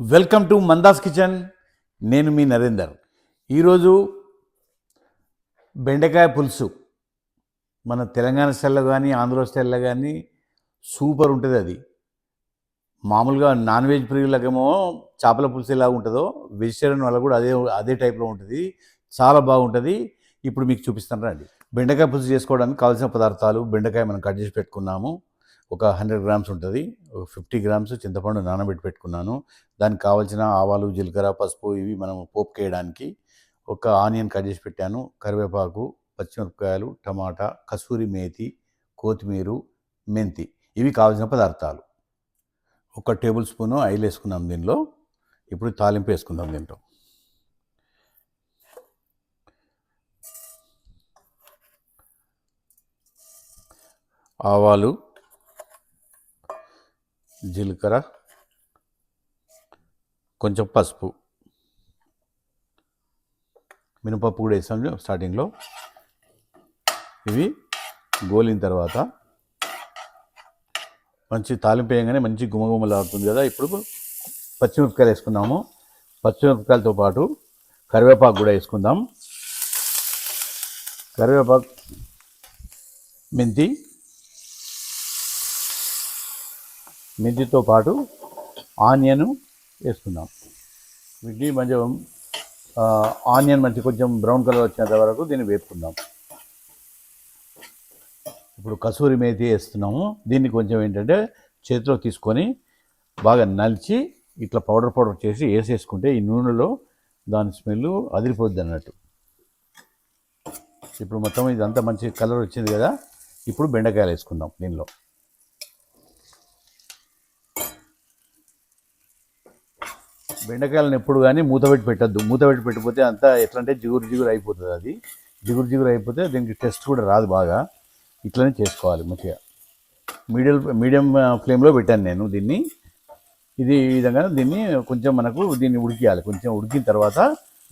Welcome to మందాస్ kitchen. నేను మీ నరేందర్. ఈరోజు బెండకాయ పులుసు మన తెలంగాణ స్టైల్లో కానీ ఆంధ్ర స్టైల్లో కానీ సూపర్ ఉంటుంది. అది మామూలుగా నాన్ వెజ్ ప్రియులకేమో చేపల పులుసు ఎలా ఉంటుందో వెజిటేరియన్ వాళ్ళకు కూడా అదే అదే టైప్లో ఉంటుంది. చాలా బాగుంటుంది. ఇప్పుడు మీకు చూపిస్తాను రండి. బెండకాయ పులుసు చేసుకోవడానికి కావాల్సిన పదార్థాలు: బెండకాయ మనం కట్ చేసి పెట్టుకున్నాము, ఒక 100 గ్రామ్స్ ఉంటుంది. ఒక 50 గ్రామ్స్ చింతపండు నానబెట్టి పెట్టుకున్నాను. దానికి కావాల్సిన ఆవాలు, జీలకర్ర, పసుపు ఇవి మనం పోపుకి వేయడానికి. ఒక ఆనియన్ కట్ చేసి పెట్టాను, కరివేపాకు, పచ్చిమిరపకాయలు, టమాటా, కసూరి మేతి, కొత్తిమీర, మెంతి ఇవి కావాల్సిన పదార్థాలు. ఒక టేబుల్ స్పూను ఆయిల్ వేసుకున్నాం దీనిలో. ఇప్పుడు తాలింపు వేసుకుందాం దీంట్లో. ఆవాలు, జీలకర్ర, కొంచెం పసుపు, మినపప్పు కూడా వేసాము స్టార్టింగ్లో. ఇవి గోలిన తర్వాత మంచి తాలింపు వేయగానే మంచి గుమగుమలాడుతుంది కదా. ఇప్పుడు పచ్చిమిరపకాయలు వేసుకున్నాము. పచ్చిమిరపకాయలతో పాటు కరివేపాకు కూడా వేసుకుందాం. కరివేపాకు, మెంతితో పాటు ఆనియన్ వేసుకుందాం. వీటిని మంచిగా ఆనియన్ కొంచెం బ్రౌన్ కలర్ వచ్చేంత వరకు దీన్ని వేపుకుందాం. ఇప్పుడు కసూరి మేతి వేస్తున్నాము. దీన్ని కొంచెం ఏంటంటే చేతిలో తీసుకొని బాగా నలిచి ఇట్లా పౌడర్ చేసి వేసేసుకుంటే ఈ నూనెలో దాని స్మెల్ అదిరిపోద్ది అన్నట్టు. ఇప్పుడు మొత్తం ఇదంతా మంచి కలర్ వచ్చింది కదా. ఇప్పుడు బెండకాయలు వేసుకుందాం దీనిలో. బెండకాయలను ఎప్పుడు కానీ మూతపెట్టి పెట్టద్దు. మూతపెట్టి పెట్టిపోతే అంతా ఎట్లా అంటే జిగురు అయిపోతుంది. అది జిగురు అయిపోతే దీనికి టేస్ట్ కూడా రాదు. బాగా ఇట్లనే చేసుకోవాలి మంచిగా. మీడియం ఫ్లేమ్లో పెట్టాను నేను దీన్ని. ఈ విధంగా దీన్ని కొంచెం దీన్ని ఉడికియాలి. కొంచెం ఉడికిన తర్వాత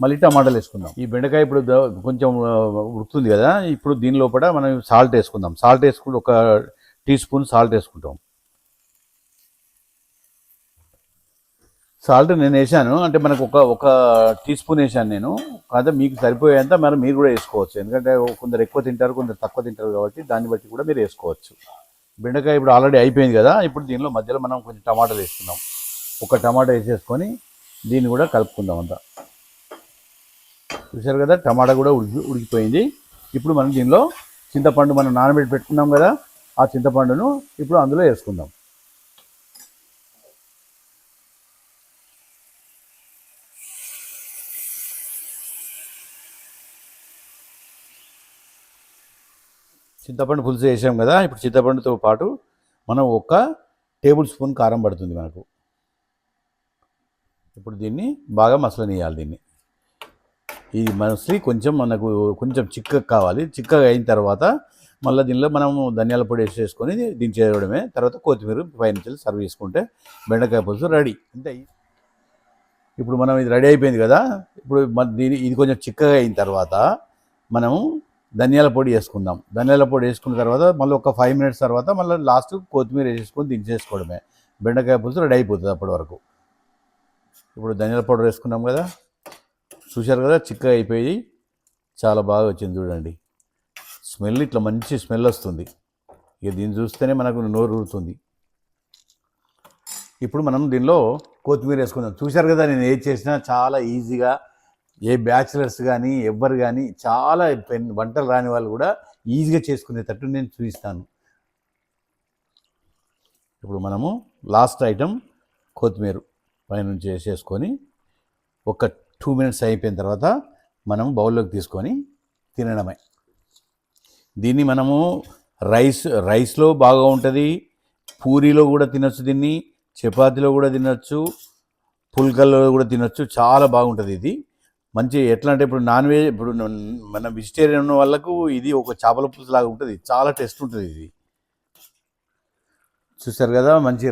మళ్ళీ టమాటాలు వేసుకుందాం. ఈ బెండకాయ ఇప్పుడు కొంచెం ఉడుకుతుంది కదా. ఇప్పుడు దీని లోపల మనం సాల్ట్ వేసుకుందాం. సాల్ట్ వేసుకుంటే ఒక టీ స్పూన్ సాల్ట్ వేసుకుంటాం. సాల్ట్ నేను వేసాను, అంటే మనకు ఒక టీ స్పూన్ వేసాను నేను. అదే మీకు సరిపోయేంత మరి మీరు కూడా వేసుకోవచ్చు. ఎందుకంటే కొందరు ఎక్కువ తింటారు, కొందరు తక్కువ తింటారు కాబట్టి దాన్ని బట్టి కూడా మీరు వేసుకోవచ్చు. బెండకాయ ఇప్పుడు ఆల్రెడీ అయిపోయింది కదా. ఇప్పుడు దీనిలో మధ్యలో మనం కొంచెం టమాటాలు వేసుకుందాం. ఒక టమాటా వేసేసుకొని దీన్ని కూడా కలుపుకుందాం అంతా. చూసారు కదా, టమాటా కూడా ఉడికిపోయింది. ఇప్పుడు మనం దీనిలో చింతపండు మనం నానబెట్టి పెట్టుకున్నాం కదా, ఆ చింతపండును ఇప్పుడు అందులో వేసుకుందాం. చింతపండు పులుసు వేసాం కదా. ఇప్పుడు చింతపండుతో పాటు మనం ఒక టేబుల్ స్పూన్ కారం పడుతుంది మనకు. ఇప్పుడు దీన్ని బాగా మసలనియాలి. దీన్ని ఇది మసలి మనకు కొంచెం చిక్కగా కావాలి. చిక్కగా అయిన తర్వాత మళ్ళీ దీనిలో మనము ధనియాల పొడి వేసేసుకొని దించేయడమే. తర్వాత కొత్తిమీర పైనుంచి సర్వ్ చేసుకుంటే బెండకాయ పులుసు రెడీ. అంతే. ఇప్పుడు మనం ఇది రెడీ అయిపోయింది కదా. ఇప్పుడు ఇది కొంచెం చిక్కగా అయిన తర్వాత మనము ధనియాల పొడి వేసుకుందాం. ధనియాల పొడి వేసుకున్న తర్వాత మళ్ళీ ఒక 5 మినిట్స్ తర్వాత మళ్ళీ లాస్ట్ కొత్తిమీర వేసేసుకొని దించేసుకోవడమే. బెండకాయ పులుసు రెడీ అయిపోతుంది అప్పటి వరకు. ఇప్పుడు ధనియాల పౌడర్ వేసుకున్నాం కదా. చూశారు కదా, చిక్కగా అయిపోయి చాలా బాగా వచ్చింది చూడండి. స్మెల్ ఇట్లా మంచి స్మెల్ వస్తుంది. ఇక దీన్ని చూస్తేనే మనకు నోరు ఊరుతుంది. ఇప్పుడు మనం దీనిలో కొత్తిమీర వేసుకుందాం. చూశారు కదా, నేను ఏది చేసినా చాలా ఈజీగా, ఏ బ్యాచిలర్స్ కానీ ఎవ్వరు కానీ చాలా వంటలు రాని వాళ్ళు కూడా ఈజీగా చేసుకునేటట్టు నేను చూపిస్తాను. ఇప్పుడు మనము లాస్ట్ ఐటెం కొత్తిమీర పైనుంచి వేసేసుకొని ఒక 2 మినిట్స్ అయిపోయిన తర్వాత మనం బౌల్లోకి తీసుకొని తినడమే. దీన్ని మనము రైస్లో బాగా ఉంటుంది, పూరీలో కూడా తినొచ్చు, దీన్ని చపాతీలో కూడా తినొచ్చు, పుల్కల్లో కూడా తినొచ్చు. చాలా బాగుంటుంది ఇది. మంచి ఎట్లా అంటే ఇప్పుడు నాన్ వెజ్, ఇప్పుడు మన వెజిటేరియన్ ఉన్న వాళ్ళకు ఇది ఒక చేపల పులుసు లాగా ఉంటుంది. చాలా టేస్ట్ ఉంటుంది ఇది. చూస్తారు కదా, మంచి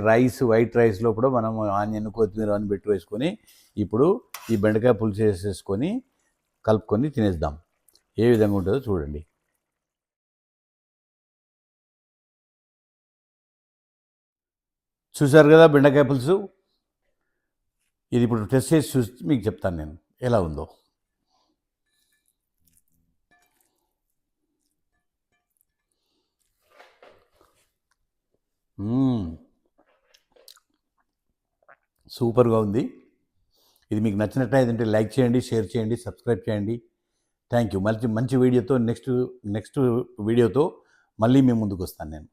వైట్ రైస్లో కూడా మనం ఆనియన్, కొత్తిమీర అని పెట్టి వేసుకొని ఇప్పుడు ఈ బెండకాయ పులుసు వేసేసుకొని కలుపుకొని తినేద్దాం. ఏ విధంగా ఉంటుందో చూడండి. చూసారు కదా బెండకాయ పులుసు. ఇది ఇప్పుడు టెస్ట్ చేసి చూసి మీకు చెప్తాను నేను ఎలా ఉందో. సూపర్గా ఉంది. ఇది మీకు నచ్చినట్లయితే లైక్ చేయండి, షేర్ చేయండి, సబ్స్క్రైబ్ చేయండి. Thank you. మంచి మంచి వీడియోతో నెక్స్ట్ వీడియోతో మళ్ళీ మీ ముందుకు వస్తాను నేను.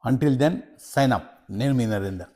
Until then sign up. నేను మీ నరేందర్.